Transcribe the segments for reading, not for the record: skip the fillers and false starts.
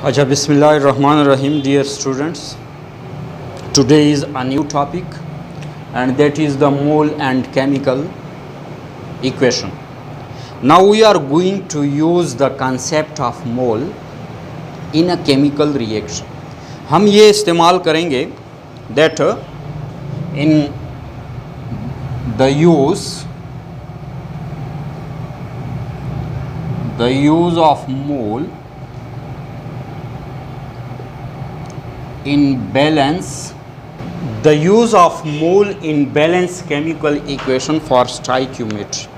Acha Bismillahirrahmanirrahim, dear students. Today is a new topic, and that is the mole and chemical equation. Now we are going to use the concept of mole in a chemical reaction. हम ये इस्तेमाल करेंगे that in the use of mole in balance chemical equation for stoichiometry.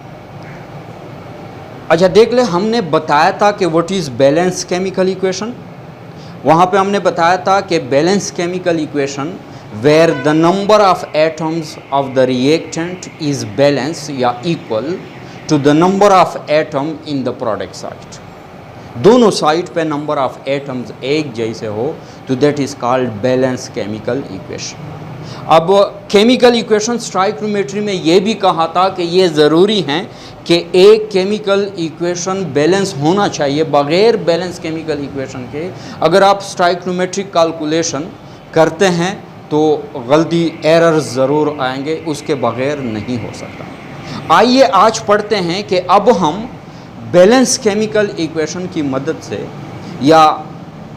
अच्छा देख ले, हमने बताया था कि what is balance chemical equation. वहाँ पे हमने बताया था कि balance chemical equation where the number of atoms of the reactant is balance या equal to the number of atom in the product side. दोनों साइड पे नंबर ऑफ एटम्स एक जैसे हो तो that is called balance chemical equation. अब chemical equation stoichiometry में ये भी कहा था कि ये ज़रूरी है कि एक केमिकल इक्वेशन बैलेंस होना चाहिए. बग़ैर बैलेंस केमिकल इक्वेशन के अगर आप स्टोइकियोमेट्रिक कैलकुलेशन करते हैं तो गलती एरर्स ज़रूर आएंगे, उसके बग़ैर नहीं हो सकता. आइए आज पढ़ते हैं कि अब हम बैलेंस केमिकल इक्वेशन की मदद से या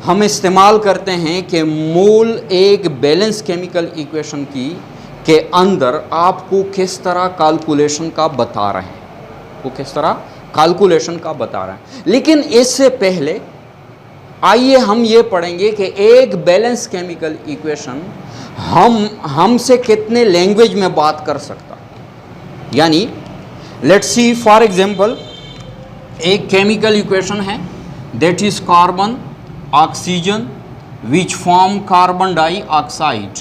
हम इस्तेमाल करते हैं कि मोल एक बैलेंस केमिकल इक्वेशन के अंदर आपको किस तरह कैलकुलेशन का बता रहे हैं, वो किस तरह कैलकुलेशन का बता रहे हैं. लेकिन इससे पहले आइए हम ये पढ़ेंगे कि एक बैलेंस केमिकल इक्वेशन हमसे कितने लैंग्वेज में बात कर सकता. यानी लेट्स सी फॉर एग्जांपल एक केमिकल इक्वेशन है that is carbon oxygen which form carbon dioxide.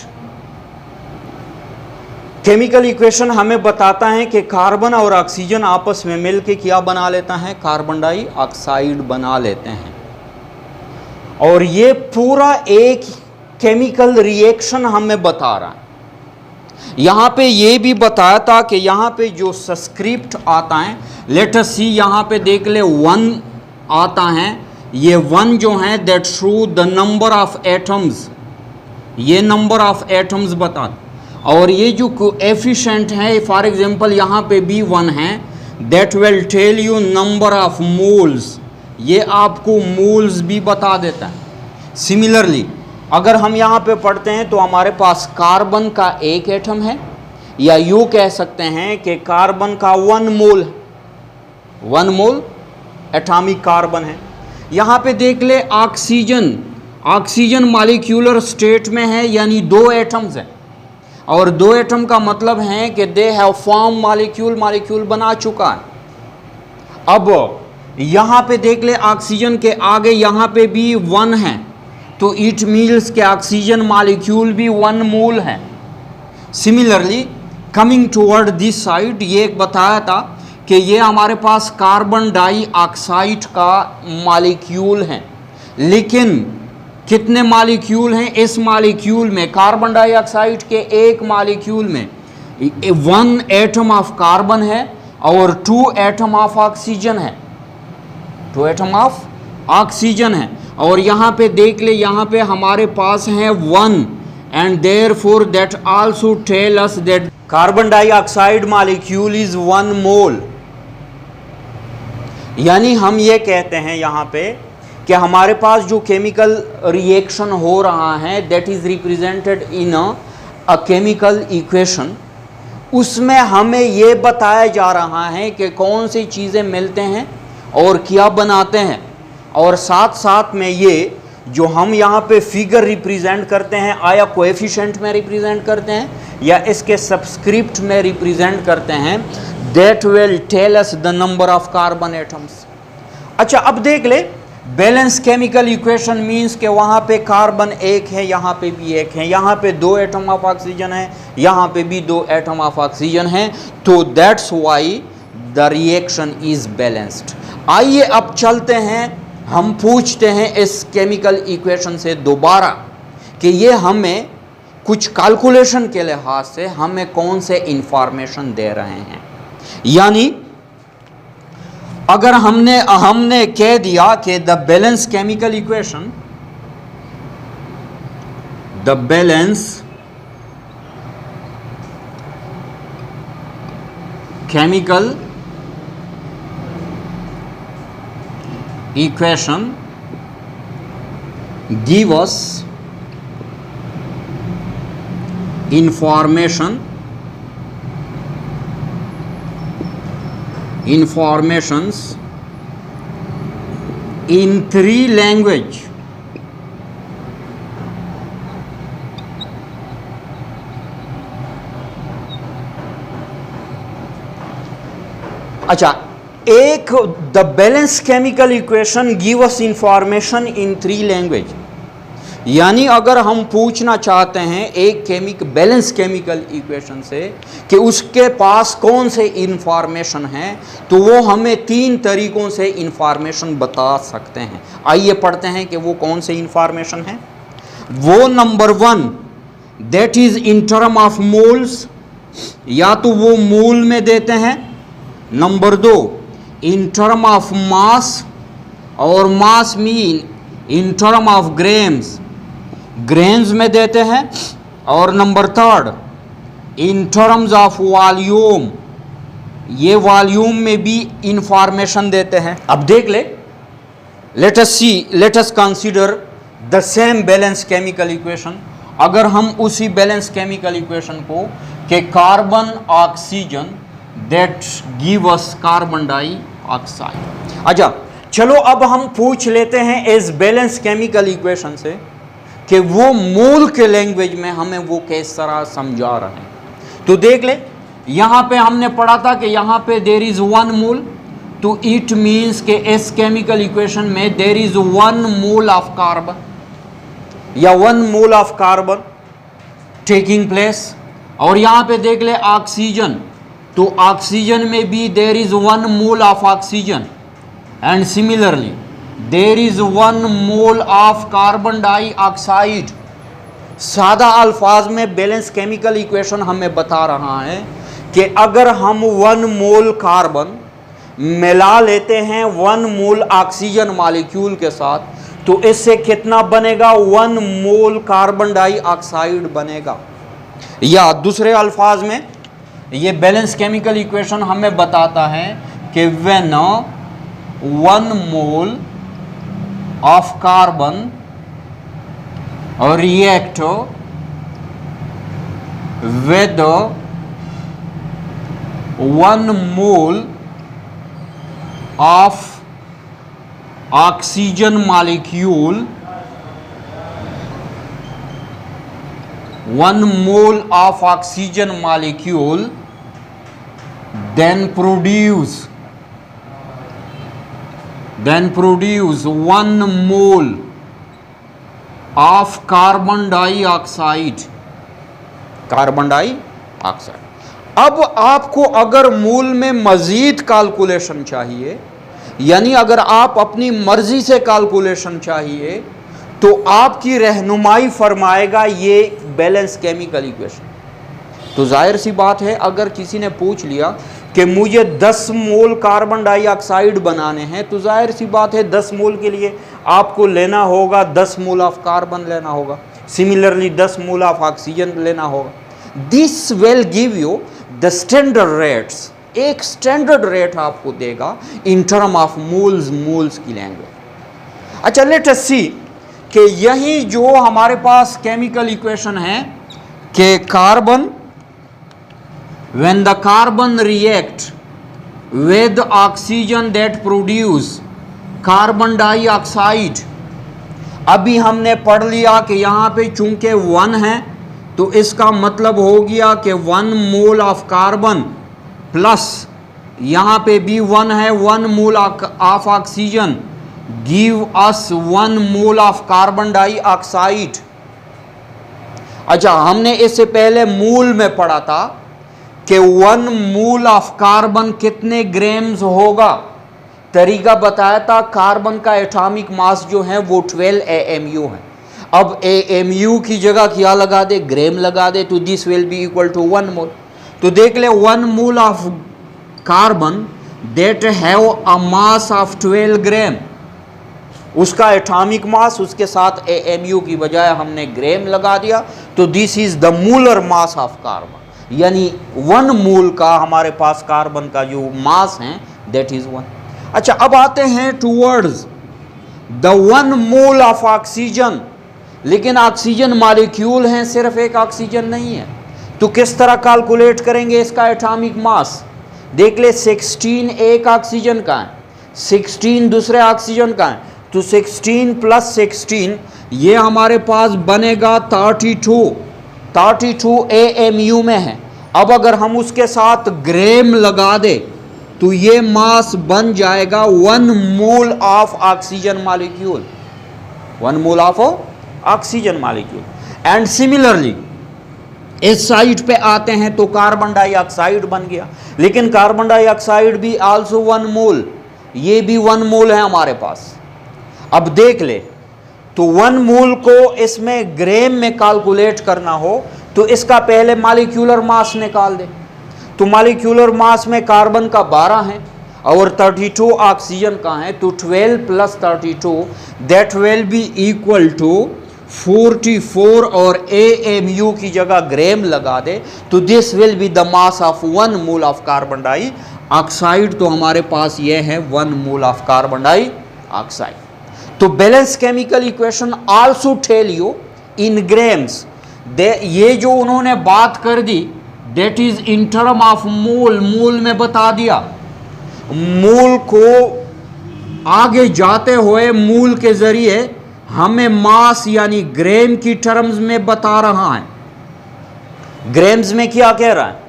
Chemical equation हमें बताता है कि कार्बन और ऑक्सीजन आपस में मिलकर क्या बना लेता है, कार्बन डाइऑक्साइड बना लेते हैं. और ये पूरा एक केमिकल रिएक्शन हमें बता रहा है. यहाँ पे ये भी बताया था कि यहाँ पे जो सब्सक्रिप्ट आता है, लेट अस सी, यहाँ पे देख ले 1 आता है. ये 1 जो है that show the number of atoms, ये नंबर ऑफ एटम्स बता. और ये जो कोएफिशिएंट है फॉर एग्जांपल यहाँ पे भी 1 है, that will tell you number of moles, ये आपको मोल्स भी बता देता है. सिमिलरली अगर हम यहाँ पे पढ़ते हैं तो हमारे पास कार्बन का एक एटम है, या यूँ कह सकते हैं कि कार्बन का 1 मोल, 1 मोल एटॉमिक कार्बन है. यहाँ पे देख ले ऑक्सीजन, ऑक्सीजन मॉलिक्यूलर स्टेट में है, यानी 2 एटम्स हैं. और 2 एटम का मतलब है कि दे हैव फॉर्म मॉलिक्यूल बना चुका है. अब यहाँ पे देख ले ऑक्सीजन के आगे यहाँ पे भी 1 है, तो इट मीन्स के ऑक्सीजन मॉलिक्यूल भी 1 मोल है. Similarly coming toward this side, ये एक बताया था कि ये हमारे पास कार्बन डाइऑक्साइड का मॉलिक्यूल है. लेकिन कितने मॉलिक्यूल हैं इस मॉलिक्यूल में, कार्बन डाइऑक्साइड के एक मॉलिक्यूल में 1 एटम ऑफ कार्बन है और 2 एटम ऑफ ऑक्सीजन है, 2 एटम ऑफ ऑक्सीजन है. और यहाँ पे देख ले, यहाँ पे हमारे पास है 1, and therefore that also tell us that carbon dioxide molecule is 1 mole. यानी हम ये कहते हैं यहाँ पे कि हमारे पास जो केमिकल रिएक्शन हो रहा है that is represented in a chemical equation, उसमें हमें ये बताया जा रहा है कि कौन सी चीज़ें मिलते हैं और क्या बनाते हैं. और साथ साथ में ये जो हम यहाँ पे फिगर रिप्रेजेंट करते हैं, आया कोएफिशिएंट में रिप्रेजेंट करते हैं या इसके सब्सक्रिप्ट में रिप्रेजेंट करते हैं, that will tell us the number of carbon atoms. अच्छा अब देख ले, बैलेंस केमिकल इक्वेशन मीन्स के वहाँ पे कार्बन एक है, यहाँ पे भी एक है, यहाँ पे 2 एटम ऑफ ऑक्सीजन है, यहाँ पे भी 2 एटम ऑफ ऑक्सीजन है, तो that's why the reaction is balanced. आइए अब चलते हैं, हम पूछते हैं इस केमिकल इक्वेशन से दोबारा कि ये हमें कुछ कैलकुलेशन के लिहाज से हमें कौन से इंफॉर्मेशन दे रहे हैं. यानी अगर हमने कह दिया कि the balance chemical equation the balance chemical equation give us informations in three language. अच्छा, एक the balance chemical equation give us information in three language, यानी अगर हम पूछना चाहते हैं एक बैलेंस केमिकल इक्वेशन से कि उसके पास कौन से इंफॉर्मेशन है, तो वो हमें तीन तरीकों से इंफॉर्मेशन बता सकते हैं। आइए पढ़ते हैं कि वो कौन से इंफॉर्मेशन है। वो number 1 that is in term of moles, या तो वो मोल में देते हैं। Number 2 in term of mass, और mass mean in term of grams में देते हैं। और number 3 in terms of volume, ये वॉल्यूम में भी इंफॉर्मेशन देते हैं। अब देख ले, let us consider the same balance chemical equation. अगर हम उसी बैलेंस केमिकल इक्वेशन को कि carbon oxygen that give us carbon dioxide. अच्छा चलो, अब हम पूछ लेते हैं इस बैलेंस केमिकल इक्वेशन से कि वो मोल के लैंग्वेज में हमें वो किस तरह समझा रहे हैं। तो देख ले, यहाँ पे हमने पढ़ा था कि यहाँ पे देर इज 1 मोल, तो इट मीन्स के इस केमिकल इक्वेशन में there is 1 mole of carbon या 1 mole of carbon taking place. और यहाँ पे देख ले ऑक्सीजन, तो ऑक्सीजन में भी there is 1 mole of oxygen, and similarly there is 1 mole of carbon dioxide. सादा अल्फाज में बैलेंस केमिकल इक्वेशन हमें बता रहा है कि अगर हम 1 मोल कार्बन मिला लेते हैं 1 मोल ऑक्सीजन मॉलिक्यूल के साथ, तो इससे कितना बनेगा? 1 मोल कार्बन डाइऑक्साइड बनेगा। या दूसरे अल्फाज में ये बैलेंस केमिकल इक्वेशन हमें बताता है कि when 1 mole of carbon react with 1 mole of oxygen molecule, 1 mole of oxygen molecule then produce 1 mole of carbon dioxide। अब आपको अगर मोल में मजीद कैलकुलेशन चाहिए, यानी अगर आप अपनी मर्जी से कैलकुलेशन चाहिए, तो आपकी रहनुमाई फरमाएगा ये बैलेंस केमिकल इक्वेशन। तो जाहिर सी बात है, अगर किसी ने पूछ लिया कि मुझे 10 मोल कार्बन डाइऑक्साइड बनाने हैं, तो जाहिर सी बात है 10 मोल के लिए आपको लेना होगा 10 मोल ऑफ कार्बन लेना होगा, सिमिलरली 10 मोल ऑफ ऑक्सीजन लेना होगा। This will give you the standard rates, एक स्टैंडर्ड रेट आपको देगा इन टर्म ऑफ मोल्स की लैंग्वेज। अच्छा, लेट अस सी कि यही जो हमारे पास केमिकल इक्वेशन है कि carbon when the carbon react with oxygen that produce carbon dioxide. अभी हमने पढ़ लिया कि यहाँ पे चूंकि 1 है, तो इसका मतलब हो गया कि 1 मोल ऑफ कार्बन प्लस यहाँ पे भी 1 है, 1 mole of oxygen give us 1 mole of carbon dioxide. अच्छा, हमने इससे पहले मोल में पढ़ा था कि 1 मोल ऑफ कार्बन कितने ग्राम्स होगा। तरीका बताया था, कार्बन का एटॉमिक मास जो है वो 12 AMU है। अब AMU की जगह क्या लगा दे? ग्राम लगा दे, तो this will be equal to 1 mole. तो देख ले, 1 mole of carbon that have a mass of 12 gram, उसका एटॉमिक मास, उसके साथ AMU की बजाय हमने ग्राम लगा दिया, तो this is the molar mass of carbon, यानी 1 मोल का हमारे पास कार्बन का जो मास है दैट इज 1। अच्छा, अब आते हैं towards the 1 mole of oxygen. लेकिन ऑक्सीजन मॉलिक्यूल हैं, सिर्फ एक ऑक्सीजन नहीं है, तो किस तरह कैलकुलेट करेंगे इसका एटॉमिक मास? देख ले, 16 एक ऑक्सीजन का है, 16 दूसरे ऑक्सीजन का है, तो 16 + 16 ये हमारे पास बनेगा 32 AMU में है। अब अगर हम उसके साथ ग्राम लगा दे तो ये मास बन जाएगा 1 mole of oxygen molecule, 1 mole of oxygen molecule. And similarly इस साइड पे आते हैं तो कार्बन डाइऑक्साइड बन गया, लेकिन कार्बन डाइऑक्साइड भी आल्सो 1 मोल, ये भी 1 मोल है हमारे पास। अब देख ले, तो 1 मोल को इसमें ग्राम में कैलकुलेट करना हो तो इसका पहले मॉलिक्यूलर मास निकाल दे। तो मॉलिक्यूलर मास में कार्बन का 12 है और 32 ऑक्सीजन का है, तो 12 + 32 that will be equal to 44, और AMU की जगह ग्राम लगा दे तो this will be the mass of 1 mole of carbon dioxide. तो हमारे पास ये है 1 मोल ऑफ कार्बन डाइऑक्साइड। तो balance chemical equation also tell you in grams, ये जो उन्होंने बात कर दी that is in term of mole, mole में बता दिया। मोल को आगे जाते हुए मोल के जरिए हमें मास यानी ग्राम की टर्म्स में बता रहा है। ग्राम्स में क्या कह रहा है?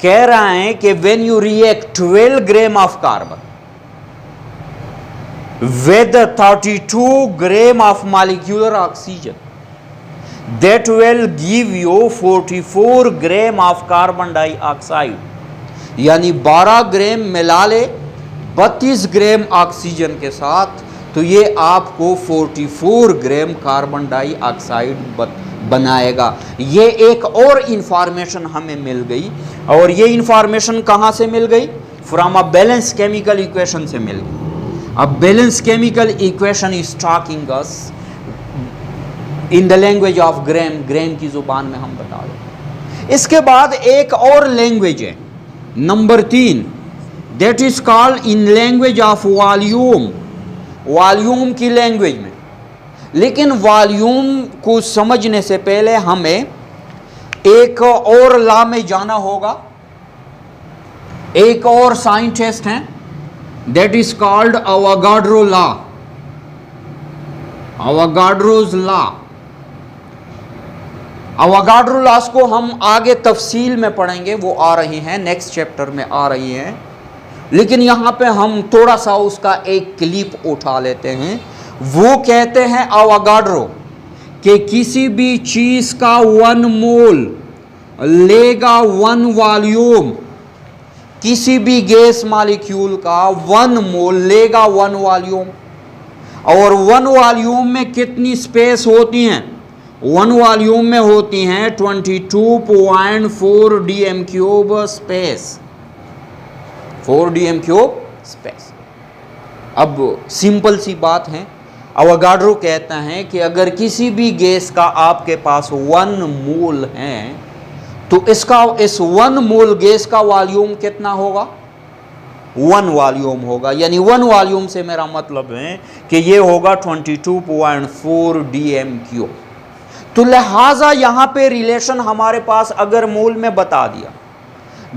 कह रहा है कि when you react 12 gram of carbon with 32 gram of molecular oxygen, that will give you 44 gram of carbon dioxide। यानी 12 ग्राम मिला ले 32 ग्राम ऑक्सीजन के साथ, तो ये आपको 44 ग्राम कार्बन डाइऑक्साइड बनाएगा। ये एक और इंफॉर्मेशन हमें मिल गई, और ये इंफॉर्मेशन कहाँ से मिल गई? From a balance chemical equation से मिल गई। अब balance chemical equation is talking us in the language of gram, gram की जुबान में हम बता रहे। इसके बाद एक और लैंग्वेज है number 3, that is called in language of volume, volume की लैंग्वेज में। लेकिन वॉल्यूम को समझने से पहले हमें एक और लॉ में जाना होगा। एक और साइंटिस्ट हैं, that is called Avogadro law, Avogadro's law। Avogadro laws को हम आगे तफसील में पढ़ेंगे, वो आ रही हैं नेक्स्ट चैप्टर में आ रही हैं, लेकिन यहाँ पे हम थोड़ा सा उसका एक क्लिप उठा लेते हैं। वो कहते हैं Avogadro कि किसी भी चीज़ का 1 मोल लेगा 1 वॉल्यूम, किसी भी गैस मॉलिक्यूल का 1 मोल लेगा 1 वॉल्यूम। और 1 वॉल्यूम में कितनी स्पेस होती हैं? 1 वॉल्यूम में होती हैं 22.4 dm³ स्पेस, 4 dm³ स्पेस। अब सिंपल सी बात है, अवोगाड्रो कहता है कि अगर किसी भी गैस का आपके पास 1 मोल है तो इसका इस 1 मोल गैस का वॉल्यूम कितना होगा? 1 वॉल्यूम होगा। यानी 1 वॉल्यूम से मेरा मतलब है कि ये होगा 22.4 dm³। तो लिहाजा यहां पे रिलेशन हमारे पास अगर मोल में बता दिया,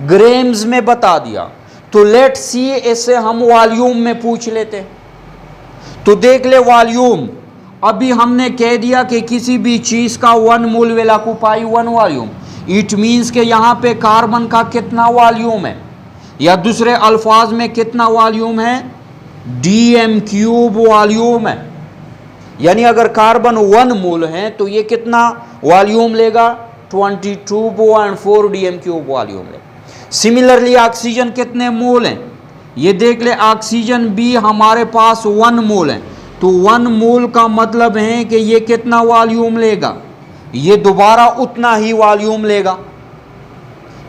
ग्राम्स में बता दिया, तो लेट सी इसे हम वॉल्यूम में पूछ लेते। तो देख ले वॉल्यूम, अभी हमने कह दिया कि किसी भी चीज का 1 mole will occupy 1 volume. It means के यहाँ पे कार्बन का कितना वॉल्यूम है, या दूसरे अल्फाज में कितना वॉल्यूम है? dm³ वॉल्यूम है। यानी अगर कार्बन 1 मोल है तो ये कितना वॉल्यूम लेगा? 22.4 dm³ वॉल्यूम लेगा। सिमिलरली ऑक्सीजन कितने मोल हैं? ये देख ले, ऑक्सीजन भी हमारे पास 1 मोल है, तो 1 मोल का मतलब है कि ये कितना वॉल्यूम लेगा? ये दोबारा उतना ही वॉल्यूम लेगा।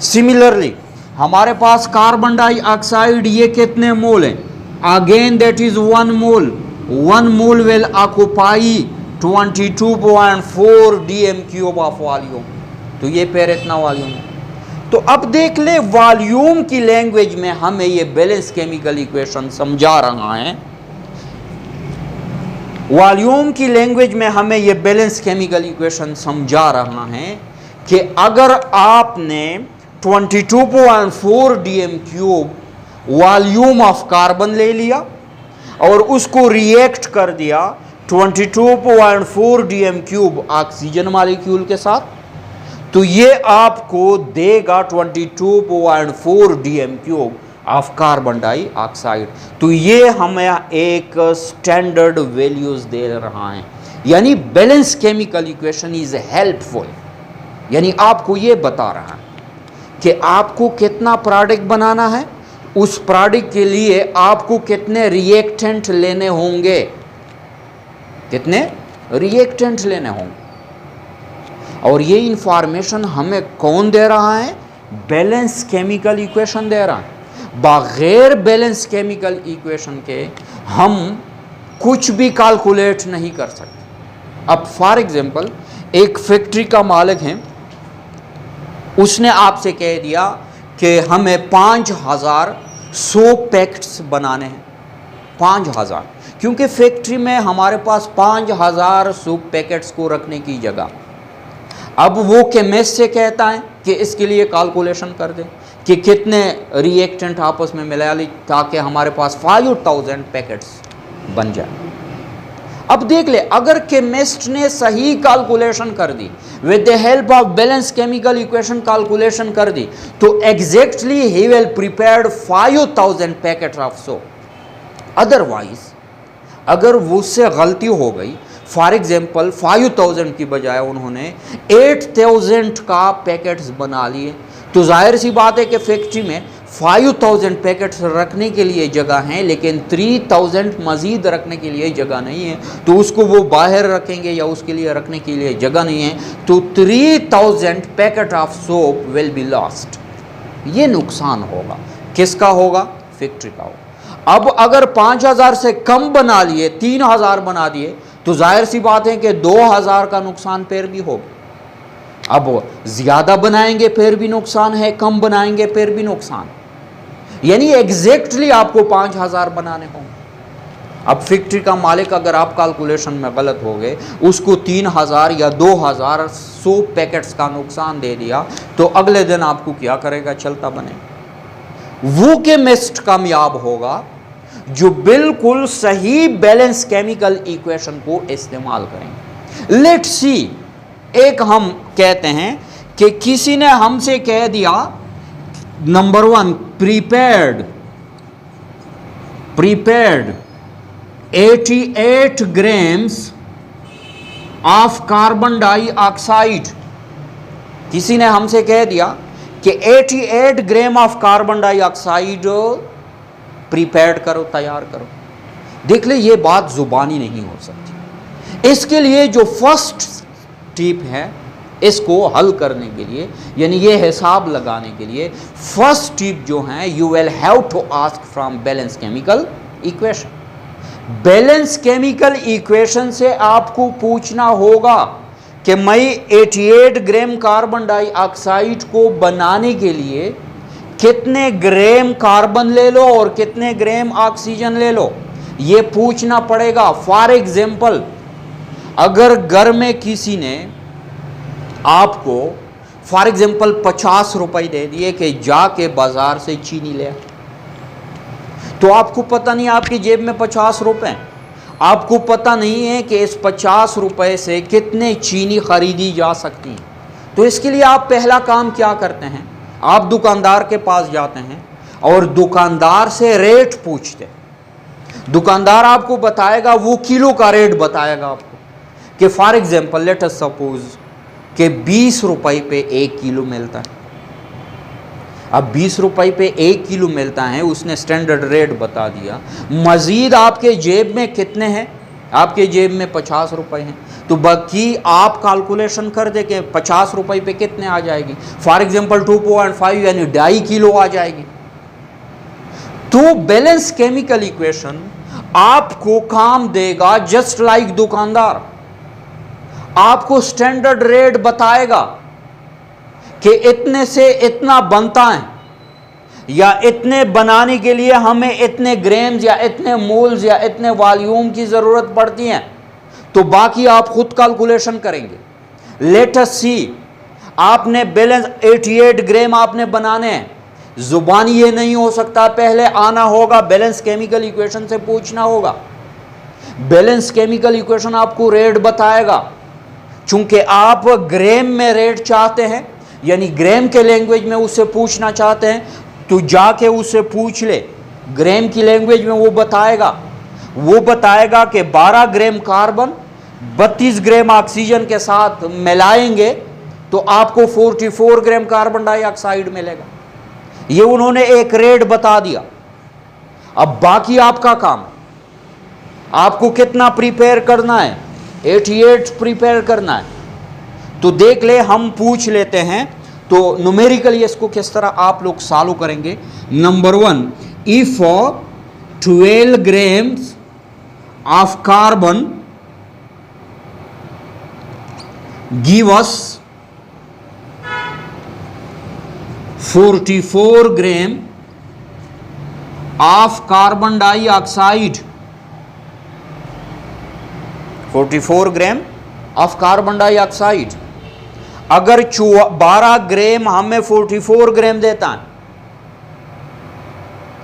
सिमिलरली हमारे पास कार्बन डाइऑक्साइड, ये कितने मोल हैं? Again that is 1 mole, 1 mole will occupy 22.4 dm cube of volume. तो ये पैर इतना वॉल्यूम है। तो अब देख ले वॉल्यूम की लैंग्वेज में हमें ये बैलेंस केमिकल इक्वेशन समझा रहा है। वॉल्यूम की लैंग्वेज में हमें ये बैलेंस केमिकल इक्वेशन समझा रहा है कि अगर आपने 22.4 dm cube volume of carbon ले लिया और उसको रिएक्ट कर दिया 22.4 dm क्यूब ऑक्सीजन मॉलिक्यूल के साथ, तो ये आपको देगा 22.4 dm cube of carbon dioxide. तो ये हमें एक स्टैंडर्ड वैल्यूज दे रहा है, यानी balance chemical equation is helpful, यानी आपको ये बता रहा है कि आपको कितना प्रोडक्ट बनाना है, उस प्रोडक्ट के लिए आपको कितने रिएक्टेंट लेने होंगे, कितने रिएक्टेंट लेने होंगे। और ये इंफॉर्मेशन हमें कौन दे रहा है? बैलेंस केमिकल इक्वेशन दे रहा है। बगैर बैलेंस केमिकल इक्वेशन के हम कुछ भी कैलकुलेट नहीं कर सकते। अब फॉर एग्जांपल एक फैक्ट्री का मालिक है, उसने आपसे कह दिया कि हमें 5000 सोप पैकेट्स बनाने हैं, 5000, क्योंकि फैक्ट्री में हमारे पास 5000 सोप पैकेट्स को रखने की जगह। अब वो केमिस्ट से कहता है कि इसके लिए कैलकुलेशन कर दे कि कितने रिएक्टेंट आपस में मिला ली ताकि हमारे पास 5000 पैकेट्स बन जाए। अब देख ले, अगर केमिस्ट ने सही कैलकुलेशन कर दी, with the help of balance chemical equation calculation कर दी, तो एग्जैक्टली ही will prepared 5000 packet of soap. Otherwise अगर वो उससे गलती हो गई, फॉर एग्जाम्पल 5000 की बजाय उन्होंने 8000 का पैकेट्स बना लिए, तो जाहिर सी बात है कि फैक्ट्री में 5000 पैकेट्स रखने के लिए जगह है, लेकिन 3000 मज़ीद रखने के लिए जगह नहीं है, तो उसको वो बाहर रखेंगे या उसके लिए रखने के लिए जगह नहीं है, तो 3000 packet of soap will be lost. ये नुकसान होगा, किसका होगा? फैक्ट्री का होगा। अब अगर 5000 से कम बना लिए, 3000 बना दिए, तो जाहिर सी बात है कि 2000 का नुकसान फिर भी होगा। अब ज़्यादा बनाएंगे फिर भी नुकसान है, कम बनाएंगे फिर भी नुकसान, यानी एग्जैक्टली आपको 5000 बनाने होंगे। अब फैक्ट्री का मालिक अगर आप कैलकुलेशन में गलत हो गए, उसको 3000 या 2000 सोप पैकेट्स का नुकसान दे दिया, तो अगले दिन आपको क्या करेगा? चलता बने। वो केमिस्ट कामयाब होगा जो बिल्कुल सही बैलेंस केमिकल इक्वेशन को इस्तेमाल करेंगे। लेट्स सी, एक हम कहते हैं कि किसी ने हमसे कह दिया number 1 prepared 88 grams of carbon dioxide. किसी ने हमसे कह दिया कि 88 gram of carbon dioxide prepared करो, तैयार करो। देख ले, ये बात जुबानी नहीं हो सकती। इसके लिए जो फर्स्ट टिप है, इसको हल करने के लिए, यानी ये हिसाब लगाने के लिए फर्स्ट टिप जो है, you will have to ask from balance chemical equation. Balance chemical equation से आपको पूछना होगा कि मैं 88 ग्राम कार्बन डाइऑक्साइड को बनाने के लिए कितने ग्राम कार्बन ले लो और कितने ग्राम ऑक्सीजन ले लो, ये पूछना पड़ेगा। फॉर एग्जाम्पल, अगर घर में किसी ने आपको फॉर एग्जाम्पल 50 रुपए दे दिए कि जाके बाजार से चीनी ले, तो आपको पता नहीं आपकी जेब में 50 रुपए, आपको पता नहीं है कि इस 50 रुपए से कितने चीनी खरीदी जा सकती है। तो इसके लिए आप पहला काम क्या करते हैं? आप दुकानदार के पास जाते हैं और दुकानदार से रेट पूछते। दुकानदार आपको बताएगा, वो किलो का रेट बताएगा आपको कि for example let us suppose कि 20 रुपए पे 1 किलो मिलता है। अब 20 रुपए पे 1 किलो मिलता है, उसने स्टैंडर्ड रेट बता दिया। मजीद आपके जेब में कितने हैं? आपके जेब में 50 रुपए हैं, तो बाकी आप कैलकुलेशन कर दे कि 50 रुपए पे कितने आ जाएगी। फॉर एग्जांपल 2.5 यानी 2.5 किलो आ जाएगी। तो बैलेंस केमिकल इक्वेशन आपको काम देगा जस्ट लाइक दुकानदार, आपको स्टैंडर्ड रेट बताएगा कि इतने से इतना बनता है, या इतने बनाने के लिए हमें इतने ग्राम्स या इतने मोल्स या इतने वॉल्यूम की ज़रूरत पड़ती है, तो बाकी आप खुद कैलकुलेशन करेंगे। लेट अस सी, आपने बैलेंस 88 ग्राम आपने बनाने हैं, जुबानी ये नहीं हो सकता, पहले आना होगा बैलेंस केमिकल इक्वेशन से पूछना होगा। बैलेंस केमिकल इक्वेशन आपको रेट बताएगा, चूंकि आप ग्राम में रेट चाहते हैं, यानी ग्राम के लैंग्वेज में उससे पूछना चाहते हैं, तो जाके उससे पूछ ले, ग्राम की लैंग्वेज में वो बताएगा कि 12 ग्राम कार्बन 32 ग्राम ऑक्सीजन के साथ मिलाएंगे तो आपको 44 ग्राम कार्बन डाइऑक्साइड मिलेगा। ये उन्होंने एक रेट बता दिया। अब बाकी आपका काम, आपको कितना प्रिपेयर करना है, 88 प्रिपेयर करना है। तो देख ले, हम पूछ लेते हैं तो न्यूमेरिकली इसको किस तरह आप लोग सॉल्व करेंगे। Number 1, if 12 grams of carbon give us 44 gram of carbon dioxide, 44 gram of carbon dioxide. अगर 12 ग्राम हमें 44 ग्राम देता है,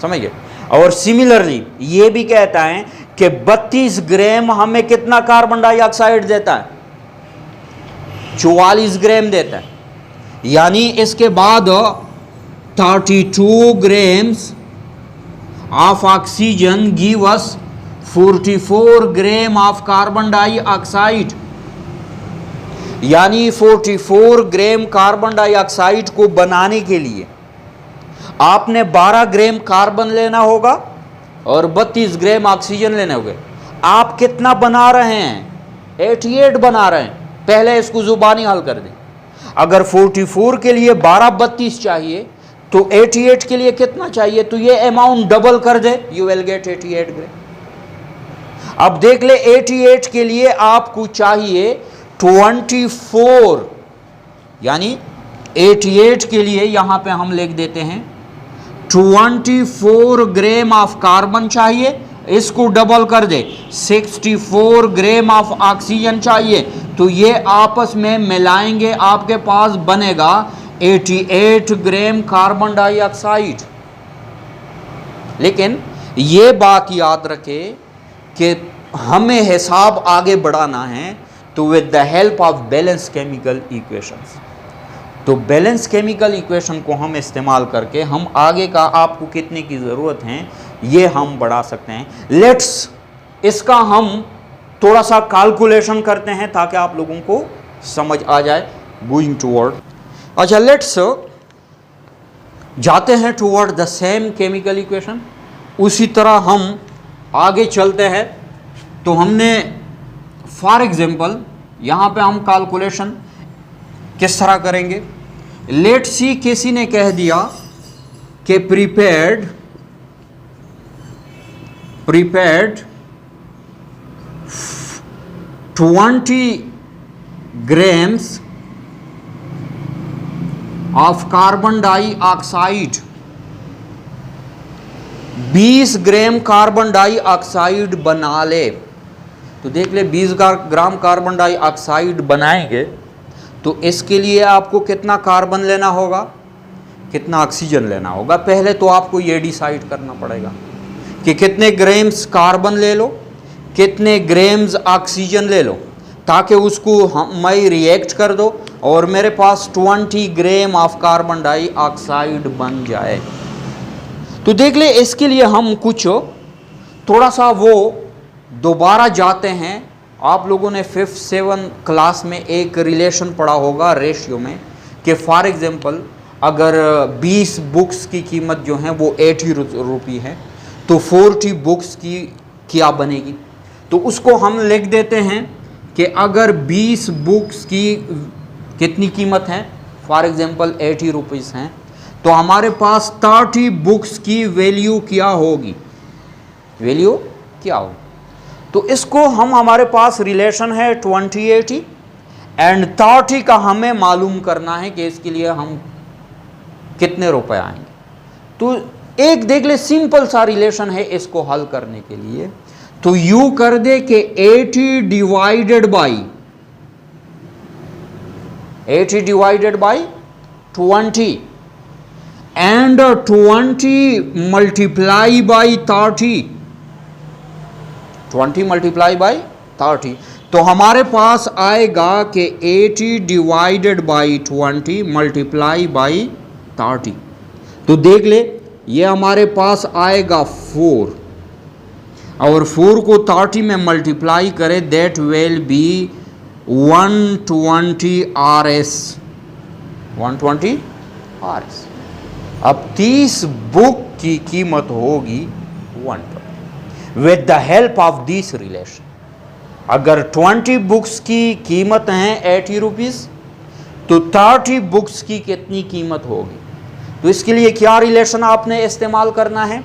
समझिए। और सिमिलरली ये भी कहता है कि 32 ग्राम हमें कितना कार्बन डाइऑक्साइड देता है, 44 ग्राम देता है। यानी इसके बाद 32 grams of oxygen give us 44 gram of carbon dioxide. यानी 44 ग्राम कार्बन डाइऑक्साइड को बनाने के लिए आपने 12 ग्राम कार्बन लेना होगा और 32 ग्राम ऑक्सीजन लेने होंगे। आप कितना बना रहे हैं, 88 बना रहे हैं। पहले इसको जुबानी हल कर दें। अगर 44 के लिए 12 32 चाहिए तो 88 के लिए कितना चाहिए, तो ये अमाउंट डबल कर दे, यू विल गेट 88 ग्राम। अब देख ले, 88 के लिए आपको चाहिए 24, यानी 88 के लिए यहां पे हम लिख देते हैं 24 ग्राम ऑफ कार्बन चाहिए, इसको डबल कर दे, 64 ग्राम ऑफ ऑक्सीजन चाहिए, तो ये आपस में मिलाएंगे, आपके पास बनेगा 88 ग्राम कार्बन डाइऑक्साइड। लेकिन ये बात याद रखे कि हमें हिसाब आगे बढ़ाना है, तो with the help of balance chemical equations. तो बैलेंस केमिकल इक्वेशन को हम इस्तेमाल करके हम आगे का आपको कितने की ज़रूरत है ये हम बढ़ा सकते हैं। लेट्स इसका हम थोड़ा सा कैलकुलेशन करते हैं ताकि आप लोगों को समझ आ जाए। गोइंग टूवर्ड, अच्छा लेट्स जाते हैं toward the same chemical equation. उसी तरह हम आगे चलते हैं। तो हमने फॉर एग्जांपल यहाँ पे हम कैलकुलेशन किस तरह करेंगे। लेट सी, किसी ने कह दिया कि prepared 20 grams of carbon dioxide, 20 gram carbon dioxide बना ले। तो देख ले, 20 ग्राम कार्बन डाइऑक्साइड बनाएंगे तो इसके लिए आपको कितना कार्बन लेना होगा, कितना ऑक्सीजन लेना होगा। पहले तो आपको ये डिसाइड करना पड़ेगा कि कितने ग्राम्स कार्बन ले लो, कितने ग्राम्स ऑक्सीजन ले लो, ताकि उसको मैं रिएक्ट कर दो और मेरे पास 20 ग्राम ऑफ कार्बन डाइऑक्साइड बन जाए। तो देख ले, इसके लिए हम कुछ थोड़ा सा वो दोबारा जाते हैं। आप लोगों ने 5th 7th क्लास में एक रिलेशन पढ़ा होगा रेशियो में, कि फॉर एग्जांपल अगर 20 बुक्स की कीमत जो है वो 80 रुपये है, तो 40 बुक्स की क्या बनेगी। तो उसको हम लिख देते हैं कि अगर 20 बुक्स की कितनी कीमत है, फॉर एग्जांपल 80 रुपीज़ हैं, तो हमारे पास 30 बुक्स की वैल्यू क्या होगी, वैल्यू क्या हो। तो इसको हम, हमारे पास रिलेशन है 2080 एंड 30 का हमें मालूम करना है कि इसके लिए हम कितने रुपए आएंगे। तो एक देख ले सिंपल सा रिलेशन है इसको हल करने के लिए। तो यू कर दे कि 80 divided by 20 and 20 multiply by 30, 20 multiply by 30। तो हमारे पास आएगा कि 80 डिवाइडेड बाई 20 मल्टीप्लाई बाई 30। तो देख ले ये हमारे पास आएगा 4, और 4 को 30 में मल्टीप्लाई करें, that will B 120 RS, 120 RS। अब 30 बुक की कीमत होगी 120 with the help of this relation. अगर 20 बुक्स की कीमत है 80 रुपीज, तो 30 बुक्स की कितनी कीमत होगी। तो इसके लिए क्या रिलेशन आपने इस्तेमाल करना है,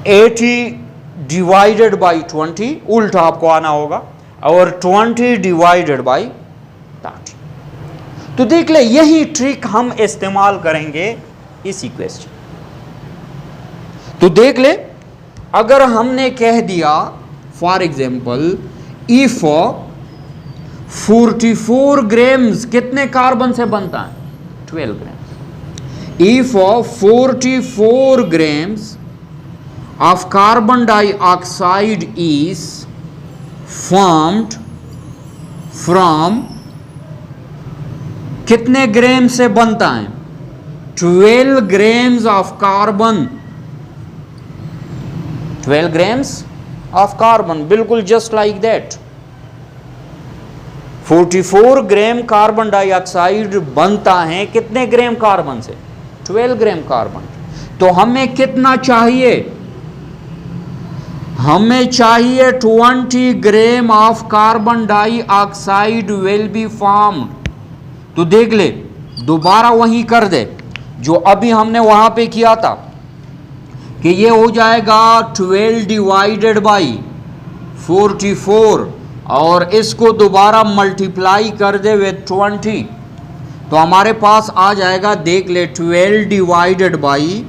80 डिवाइडेड बाई 20, उल्टा आपको आना होगा, और 20 डिवाइडेड बाई 30। तो देख ले यही ट्रिक हम इस्तेमाल करेंगे इस इक्वेशन। तो देख ले अगर हमने कह दिया फॉर एग्जाम्पल इफ 44 ग्राम्स कितने कार्बन से बनता है, 12 grams. If 44 grams of carbon dioxide is formed from कितने ग्राम से बनता है, 12 grams of carbon, 12 grams of carbon, बिल्कुल just like that. 44 gram carbon dioxide बनता है कितने ग्राम कार्बन से, 12 ग्राम कार्बन। तो हमें कितना चाहिए, हमें चाहिए 20 gram of carbon dioxide will be formed. तो देख ले दोबारा वही कर दे जो अभी हमने वहां पे किया था कि ये हो जाएगा 12 डिवाइडेड बाई 44, और इसको दोबारा मल्टीप्लाई कर दे विद 20। तो हमारे पास आ जाएगा, देख ले 12 डिवाइडेड बाई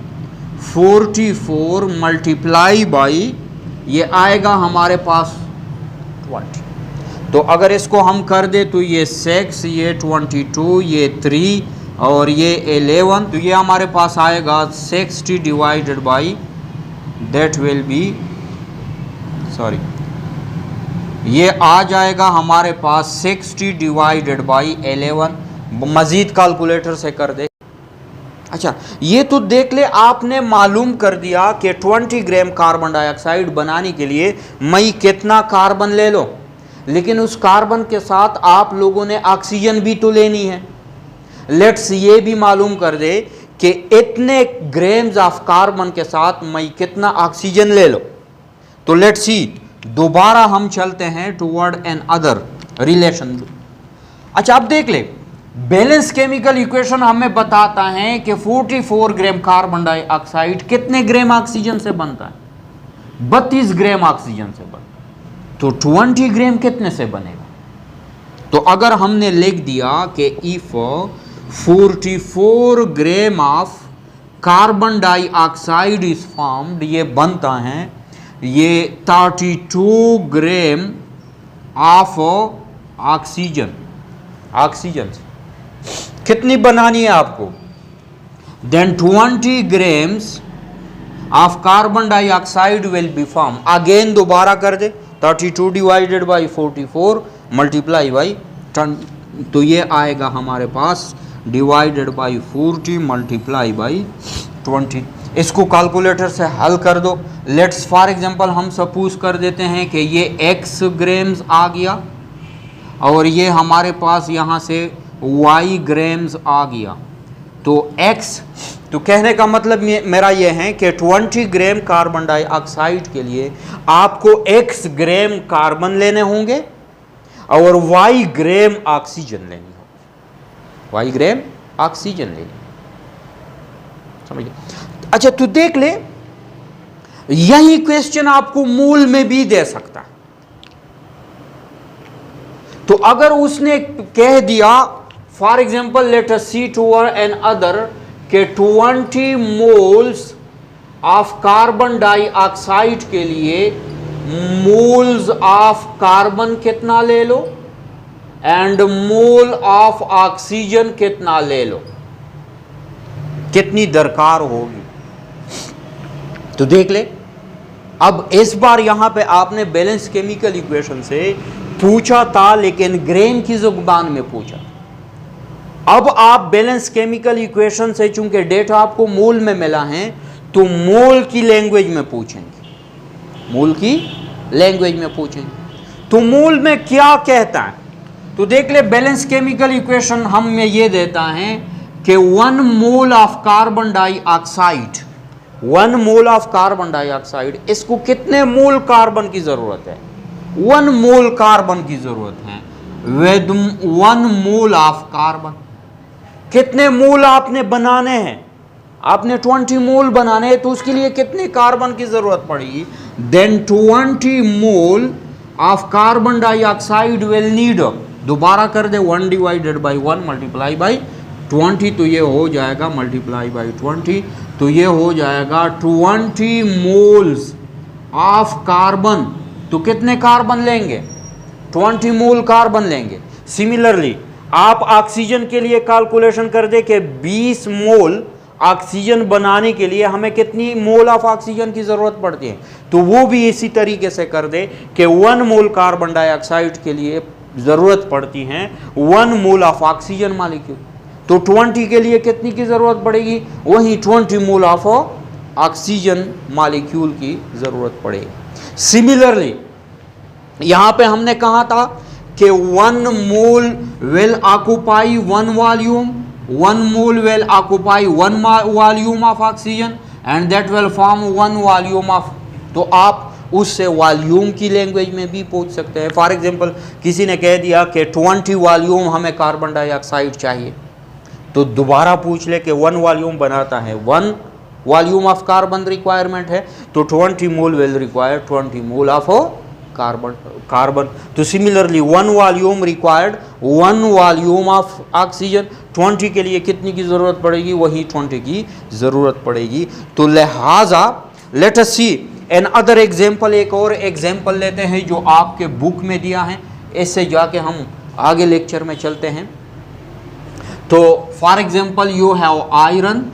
44 मल्टीप्लाई बाई, ये आएगा हमारे पास 20। तो अगर इसको हम कर दे तो ये 6, ये 22, ये 3 और ये 11, तो ये हमारे पास आएगा 60 divided by, that will B, sorry, ये आ जाएगा हमारे पास 60 डिवाइडेड बाई 11। मजीद कैलकुलेटर से कर दे। अच्छा, ये तो देख ले आपने मालूम कर दिया कि 20 ग्राम कार्बन डाइऑक्साइड बनाने के लिए मैं कितना कार्बन ले लो, लेकिन उस कार्बन के साथ आप लोगों ने ऑक्सीजन भी तो लेनी है। लेट्स ये भी मालूम कर दे कि इतने ग्राम्स ऑफ कार्बन के साथ मैं कितना ऑक्सीजन ले लो। तो लेट्स सी, दोबारा हम चलते हैं टुवर्ड एन अदर रिलेशन। अच्छा, अब देख ले बैलेंस केमिकल इक्वेशन हमें बताता है कि 44 ग्राम कार्बन डाइऑक्साइड कितने ग्राम ऑक्सीजन से बनता है, 32 ग्राम ऑक्सीजन से बनता है। तो 20 ग्राम कितने से बनेगा। तो अगर हमने लिख दिया कि if 44 gram of carbon dioxide is formed, ये बनता है ये 32 ग्राम ऑफ ऑक्सीजन, ऑक्सीजन कितनी बनानी है आपको, then 20 grams of carbon dioxide will be form. Again दोबारा कर दे, 32 डिवाइडेड बाई 44 मल्टीप्लाई बाई 10, तो ये आएगा हमारे पास डिवाइडेड बाई 40 मल्टीप्लाई बाई 20। इसको कैलकुलेटर से हल कर दो। लेट्स फॉर एग्जांपल हम सपोज कर देते हैं कि ये x ग्राम्स आ गया और ये हमारे पास यहाँ से y ग्राम्स आ गया। तो x, तो कहने का मतलब मेरा ये है कि 20 ग्राम कार्बन डाइऑक्साइड के लिए आपको x ग्राम कार्बन लेने होंगे और y ग्राम ऑक्सीजन लेनी होगी, y ग्राम ऑक्सीजन लेनी, समझिए। अच्छा, तो देख ले यही क्वेश्चन आपको मूल में भी दे सकता है। तो अगर उसने कह दिया for example let us see to another के 20 मोल्स ऑफ कार्बन डाइऑक्साइड के लिए मोल्स ऑफ कार्बन कितना ले लो एंड मोल ऑफ ऑक्सीजन कितना ले लो, कितनी दरकार होगी। तो देख ले, अब इस बार यहां पे आपने बैलेंस केमिकल इक्वेशन से पूछा था लेकिन ग्रेन की जुबान में पूछा। अब आप बैलेंस केमिकल इक्वेशन से चूंकि डेटा आपको मोल में मिला है तो मोल की लैंग्वेज में पूछेंगे, मोल की लैंग्वेज में पूछेंगे। तो मोल में क्या कहता है, तो देख ले बैलेंस केमिकल इक्वेशन हम में ये देता है कि 1 mole of carbon dioxide, 1 mole of carbon dioxide, इसको कितने मोल कार्बन की जरूरत है, 1 मोल कार्बन की जरूरत है विद 1 मोल ऑफ कार्बन। कितने मोल आपने बनाने हैं, आपने 20 मोल बनाने हैं तो उसके लिए कितने कार्बन की जरूरत पड़ेगी, then 20 mole of carbon dioxide will need, दोबारा कर दे 1 डिवाइडेड बाई 1 मल्टीप्लाई बाई 20, तो ये हो जाएगा मल्टीप्लाई बाई 20, तो ये हो जाएगा 20 मोल्स ऑफ कार्बन। तो कितने कार्बन लेंगे, 20 मोल कार्बन लेंगे। सिमिलरली आप ऑक्सीजन के लिए कैलकुलेशन कर दे कि 20 मोल ऑक्सीजन बनाने के लिए हमें कितनी मोल ऑफ ऑक्सीजन की ज़रूरत पड़ती है, तो वो भी इसी तरीके से कर दे कि 1 मोल कार्बन डाइऑक्साइड के लिए ज़रूरत पड़ती है 1 मोल ऑफ ऑक्सीजन मॉलिक्यूल। तो 20 के लिए कितनी की ज़रूरत पड़ेगी, वही 20 मोल ऑफ ऑक्सीजन मॉलिक्यूल की ज़रूरत पड़ेगी। सिमिलरली यहाँ पे हमने कहा था कि 1 mole will occupy 1 volume, 1 mole will occupy 1 volume of oxygen and that will form 1 volume of, तो आप उससे वॉल्यूम की लैंग्वेज में भी पूछ सकते हैं। फॉर एग्जांपल किसी ने कह दिया कि 20 वॉल्यूम हमें कार्बन डाइऑक्साइड चाहिए, तो दोबारा पूछ ले कि 1 वॉल्यूम बनाता है 1 वॉल्यूम ऑफ कार्बन रिक्वायरमेंट है, तो 20 mole will require 20 mole of carbon. तो similarly 1 volume required 1 volume of oxygen, 20 के लिए कितनी की ज़रूरत पड़ेगी, वही 20 की ज़रूरत पड़ेगी। तो लिहाजा let us see another example, एक और एग्जाम्पल लेते हैं जो आपके बुक में दिया है, इससे जाके हम आगे लेक्चर में चलते हैं। तो for example you have iron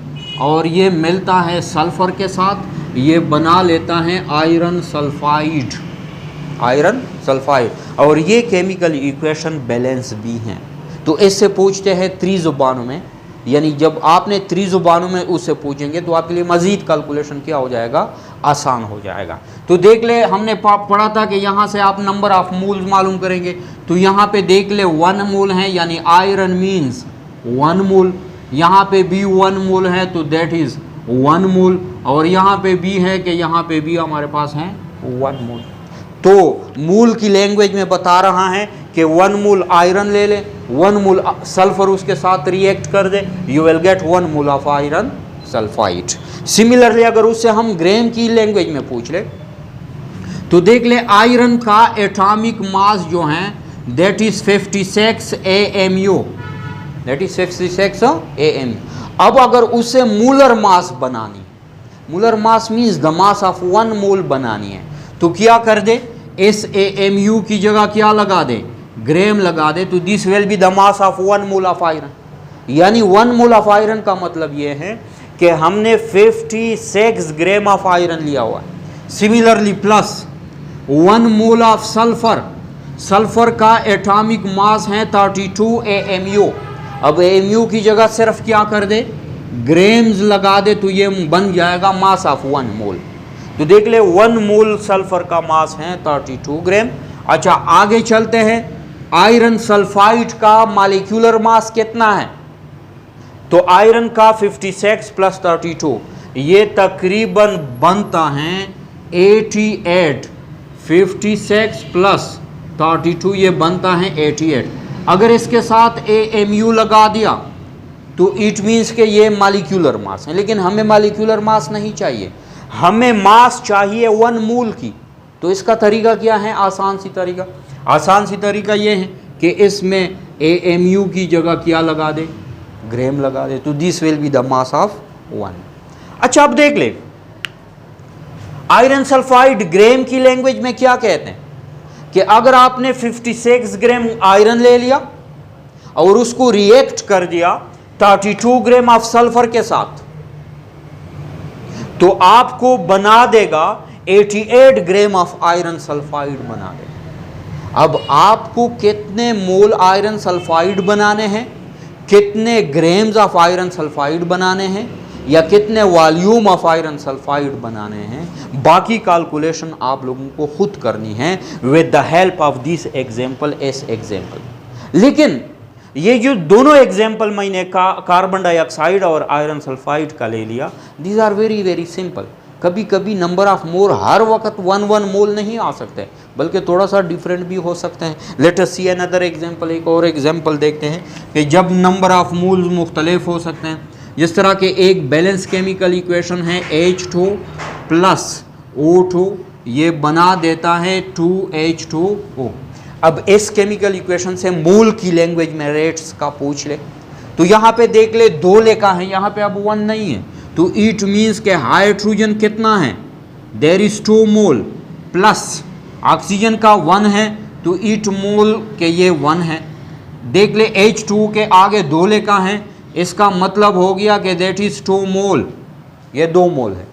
और ये मिलता है सल्फर के साथ, ये बना लेता है आयरन सल्फाइड, आयरन सल्फाइड, और ये केमिकल इक्वेशन बैलेंस भी हैं। तो इससे पूछते हैं 3 ज़ुबानों में, यानी जब आपने 3 ज़ुबानों में उससे पूछेंगे तो आपके लिए मज़ीद कैलकुलेशन क्या हो जाएगा, आसान हो जाएगा। तो देख ले हमने पढ़ा था कि यहाँ से आप नंबर ऑफ मोल्स मालूम करेंगे, तो यहाँ पे देख ले 1 मोल है यानी आयरन मीन्स 1 मोल, यहाँ पे भी 1 मोल है तो दैट इज़ 1 मोल, और यहाँ पे भी है कि यहाँ पे भी हमारे पास है 1 मोल। तो मोल की लैंग्वेज में बता रहा है कि 1 मोल आयरन ले ले, 1 मोल सल्फर उसके साथ रिएक्ट कर दे, you will get 1 mole of iron sulphide. Similarly अगर उससे हम ग्राम की लैंग्वेज में पूछ ले तो देख ले आयरन का एटॉमिक मास जो है that is 56 AMU, that is 56 AMU। अब अगर उससे मूलर मास बनानी, Müller mass means the mass of 1 मोल बनानी है, तो क्या कर दे, इस AMU की जगह क्या लगा दे, ग्राम लगा दे, तो this will be the mass of 1 mole of iron. यानी 1 मोल ऑफ आयरन का मतलब ये है कि हमने 56 ग्राम ऑफ आयरन लिया हुआ है। Similarly plus 1 mole of sulphur, sulphur का एटॉमिक मास है 32 AMU। अब AMU की जगह सिर्फ क्या कर दे, ग्राम्स लगा दे, तो ये बन जाएगा मास ऑफ 1 मोल। तो देख ले 1 मोल सल्फर का मास है 32 ग्राम। अच्छा आगे चलते हैं, आयरन सल्फाइड का मॉलिक्यूलर मास कितना है, तो आयरन का 56 प्लस 32 ये तकरीबन बनता है 88, 56 प्लस 32 ये बनता है 88। अगर इसके साथ AMU लगा दिया तो इट मीन्स के ये मॉलिक्यूलर मास है, लेकिन हमें मॉलिक्यूलर मास नहीं चाहिए, हमें मास चाहिए 1 मूल की, तो इसका तरीका क्या है? आसान सी तरीका ये है कि इसमें AMU की जगह क्या लगा दे? ग्राम लगा दे, तो this will be the mass of 1। अच्छा, अब देख ले, आयरन सल्फाइड ग्राम की लैंग्वेज में क्या कहते हैं कि अगर आपने 56 ग्राम आयरन ले लिया और उसको रिएक्ट कर दिया 32 ग्राम ऑफ सल्फर के साथ, तो आपको बना देगा 88 ग्राम ऑफ आयरन सल्फाइड बना देगा। अब आपको कितने मोल आयरन सल्फाइड बनाने हैं, कितने ग्राम्स ऑफ आयरन सल्फाइड बनाने हैं, या कितने वॉल्यूम ऑफ आयरन सल्फाइड बनाने हैं, बाकी कैलकुलेशन आप लोगों को खुद करनी है with the help of this example, as example. लेकिन ये जो दोनों एग्जांपल मैंने कार्बन डाइऑक्साइड और आयरन सल्फाइड का ले लिया, these are very very simple. कभी कभी नंबर ऑफ मोल हर वक्त 1 मोल नहीं आ सकते, बल्कि थोड़ा सा डिफरेंट भी हो सकते हैं। Late us see another example, एक और एग्जांपल देखते हैं कि जब नंबर ऑफ मोल्स मुख्तलिफ हो सकते हैं। जिस तरह के एक बैलेंस केमिकल इक्वेशन है H2 प्लस O2, ये बना देता है 2H2O। अब इस केमिकल इक्वेशन से मोल की लैंग्वेज में रेट्स का पूछ ले, तो यहाँ पे देख ले 2 लिखा है, यहाँ पे अब 1 नहीं है, तो इट मीन्स के हाइड्रोजन कितना है? There is 2 mole, plus oxygen का 1 है, तो इट मोल के ये 1 है। देख ले H2 के आगे 2 लिखा है, इसका मतलब हो गया कि दैट इज 2 मोल, ये 2 मोल है।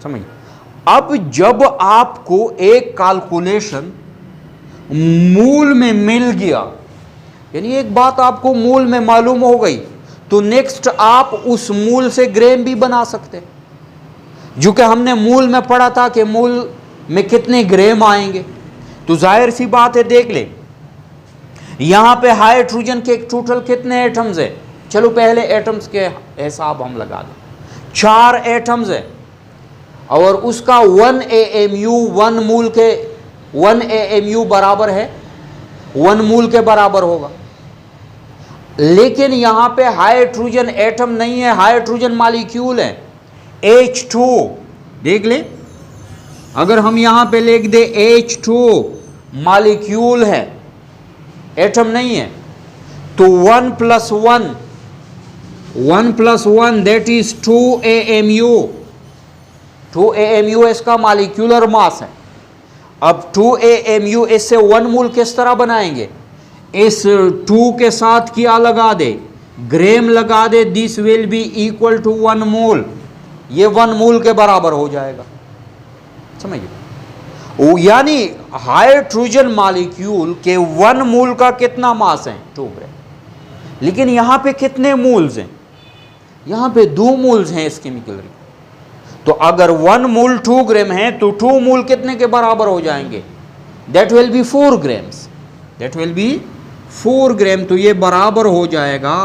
समझ? अब जब आपको एक कैलकुलेशन मूल में मिल गया, यानी एक बात आपको मूल में मालूम हो गई, तो नेक्स्ट आप उस मूल से ग्राम भी बना सकते। जो कि हमने मूल में पढ़ा था कि मूल में कितने ग्राम आएंगे, तो जाहिर सी बात है, देख ले यहां पे हाइड्रोजन के टोटल कितने एटम्स है? चलो पहले एटम्स के हिसाब हम लगा दें। 4 एटम्स है और उसका 1 AMU 1 मूल के 1 AMU बराबर है 1 मूल के बराबर होगा। लेकिन यहां पे हाइड्रोजन एटम नहीं है, हाइड्रोजन मॉलिक्यूल है H2। देख ले, अगर हम यहां पे लिख दे H2 मॉलिक्यूल है, एटम नहीं है, तो 1 plus 1 that is 2 AMU। 2 AMU इसका मॉलिक्यूलर मास है। अब 2 AMU इससे 1 मूल किस तरह बनाएंगे? इस 2 के साथ क्या लगा दे? ग्राम लगा दे, this will be equal to 1 mole, ये 1 मूल के बराबर हो जाएगा। समझिए, यानी हाइड्रोजन मॉलिक्यूल के 1 मूल का कितना मास है? 2 ग्राम। लेकिन यहां पे कितने मूल्स हैं? यहां पे 2 मूल्स हैं इस केमिकल। तो अगर 1 मूल 2 ग्राम है, तो 2 मूल कितने के बराबर हो जाएंगे? That will B 4 grams, that will B 4 ग्राम। तो ये बराबर हो जाएगा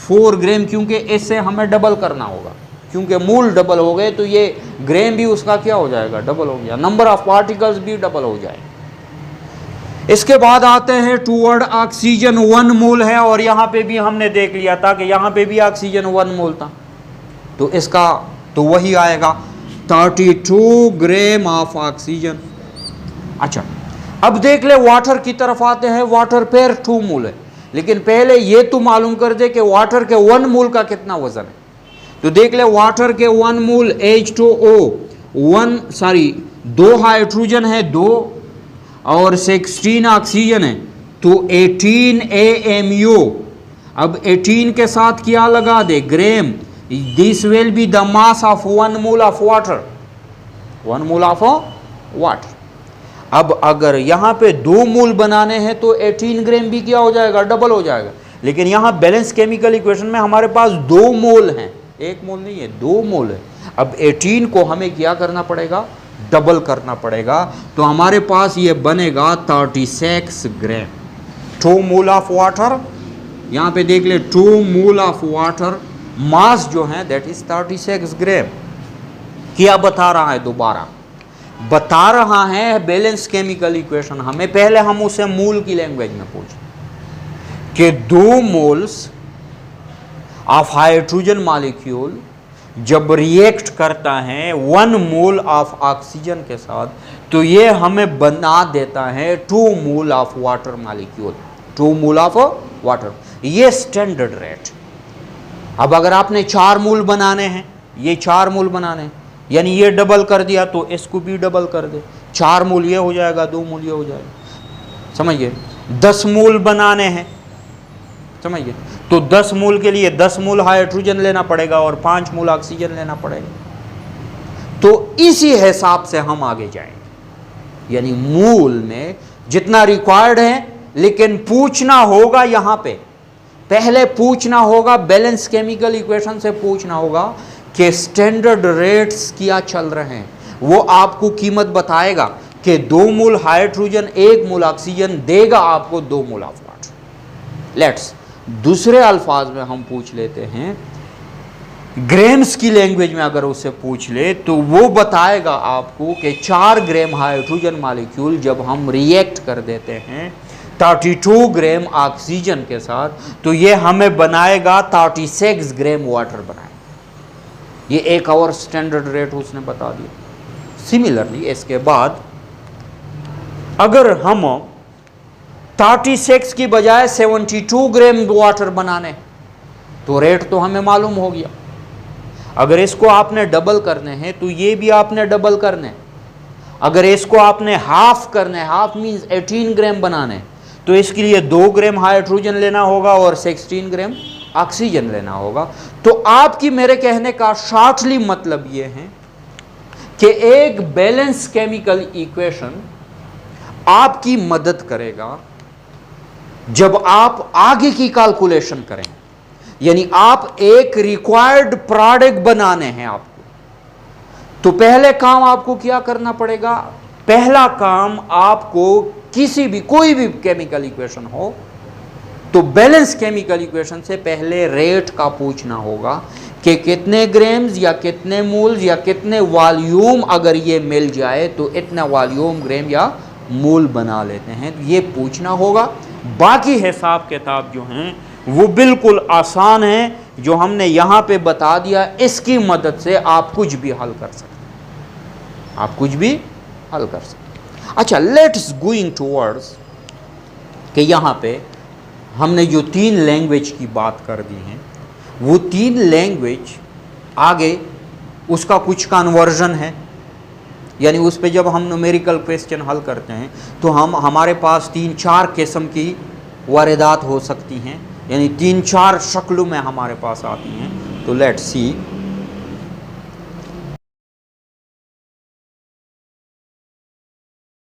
4 ग्राम, क्योंकि इससे हमें डबल करना होगा, क्योंकि मूल डबल हो गए तो ये ग्राम भी उसका क्या हो जाएगा? डबल हो गया। नंबर ऑफ पार्टिकल्स भी डबल हो जाए। इसके बाद आते हैं टूवर्ड ऑक्सीजन 1 मोल है, और यहाँ पे भी हमने देख लिया था कि यहाँ पे भी ऑक्सीजन 1 मोल था, तो इसका तो वही आएगा 32 ग्राम ऑफ ऑक्सीजन। अच्छा, अब देख ले वाटर की तरफ आते हैं। वाटर पर 2 मोल है, लेकिन पहले ये तो मालूम कर दे कि वाटर के 1 मोल का कितना वजन है। तो देख ले वाटर के 1 मोल H2O 2 हाइड्रोजन है 2 और 16 ऑक्सीजन है, तो 18 AMU। अब 18 के साथ क्या लगा दे? Gram. This will be the mass of 1 mole of water, 1 mole of water. अब अगर यहाँ पे 2 मोल बनाने हैं तो 18 ग्राम भी क्या हो जाएगा? डबल हो जाएगा। लेकिन यहाँ बैलेंस केमिकल इक्वेशन में हमारे पास 2 मोल हैं, 1 मोल नहीं है, 2 मोल है। अब 18 को हमें क्या करना पड़ेगा? डबल करना पड़ेगा। तो हमारे पास ये बनेगा 36 ग्राम। 2 मोल ऑफ वाटर, यहाँ पे देख ले 2 मोल ऑफ वाटर, मास जो है दैट इज 36 ग्राम। क्या बता रहा है? दोबारा बता रहा है बैलेंस केमिकल इक्वेशन हमें। पहले हम उसे मूल की लैंग्वेज में पूछें कि 2 मोल्स ऑफ हाइड्रोजन मॉलिक्यूल जब रिएक्ट करता है 1 मोल ऑफ ऑक्सीजन के साथ, तो ये हमें बना देता है 2 मोल of water molecule, 2 mole of water. ये स्टैंडर्ड रेट। अब अगर आपने 4 मोल बनाने हैं, ये 4 मोल बनाने हैं, यानी ये डबल कर दिया तो इसको भी डबल कर दे, 4 मोल ये हो जाएगा, 2 मोल ये हो जाएगा, समझिए। 10 मोल बनाने हैं, समझिए, तो 10 मोल के लिए 10 मोल हाइड्रोजन लेना पड़ेगा और 5 मोल ऑक्सीजन लेना पड़ेगा। तो इसी हिसाब से हम आगे जाएंगे, यानी मोल में जितना रिक्वायर्ड है, लेकिन पूछना होगा यहां पे, पहले पूछना होगा बैलेंस केमिकल इक्वेशन से पूछना होगा कि स्टैंडर्ड रेट्स क्या चल रहे हैं। वो आपको कीमत बताएगा कि 2 मोल हाइड्रोजन 1 मोल ऑक्सीजन देगा आपको 2 मोल ऑफ वाटर। लेट्स दूसरे अल्फाज में हम पूछ लेते हैं, ग्राम्स की लैंग्वेज में अगर उससे पूछ ले तो वो बताएगा आपको कि 4 ग्राम हाइड्रोजन मॉलिक्यूल जब हम रिएक्ट कर देते हैं 32 ग्राम ऑक्सीजन के साथ, तो ये हमें बनाएगा 36 ग्राम वाटर बनाएगा। ये एक और स्टैंडर्ड रेट उसने बता दिया। सिमिलरली इसके बाद अगर हम 36 की बजाय 72 ग्राम वाटर बनाने, तो रेट तो हमें मालूम हो गया। अगर इसको आपने डबल करने हैं तो ये भी आपने डबल करने। अगर इसको आपने हाफ करने, हाफ मीन्स 18 ग्राम बनाने, तो इसके लिए 2 ग्राम हाइड्रोजन लेना होगा और 16 ग्राम ऑक्सीजन लेना होगा। तो आपकी मेरे कहने का शॉर्टली मतलब ये है कि एक बैलेंस केमिकल इक्वेशन आपकी मदद करेगा जब आप आगे की कैलकुलेशन करें, यानी आप एक रिक्वायर्ड प्रोडक्ट बनाने हैं आपको, तो पहले काम आपको क्या करना पड़ेगा? पहला काम आपको किसी भी कोई भी केमिकल इक्वेशन हो तो बैलेंस केमिकल इक्वेशन से पहले रेट का पूछना होगा कि कितने ग्राम्स या कितने मोल्स या कितने वॉल्यूम अगर ये मिल जाए तो इतना वॉल्यूम ग्राम या मोल बना लेते हैं, ये पूछना होगा। बाकी हिसाब किताब जो हैं वो बिल्कुल आसान है, जो हमने यहाँ पे बता दिया, इसकी मदद से आप कुछ भी हल कर सकते हैं, आप कुछ भी हल कर सकते हैं। अच्छा, लेट्स गोइंग टुवर्ड्स कि यहाँ पे हमने जो 3 लैंग्वेज की बात कर दी है, वो 3 लैंग्वेज आगे उसका कुछ कन्वर्जन है, यानी उस पे जब हम न्यूमेरिकल क्वेश्चन हल करते हैं तो हमारे पास 3-4 किस्म की वारदात हो सकती हैं, यानी 3-4 शक्लों में हमारे पास आती हैं। तो लेट्स सी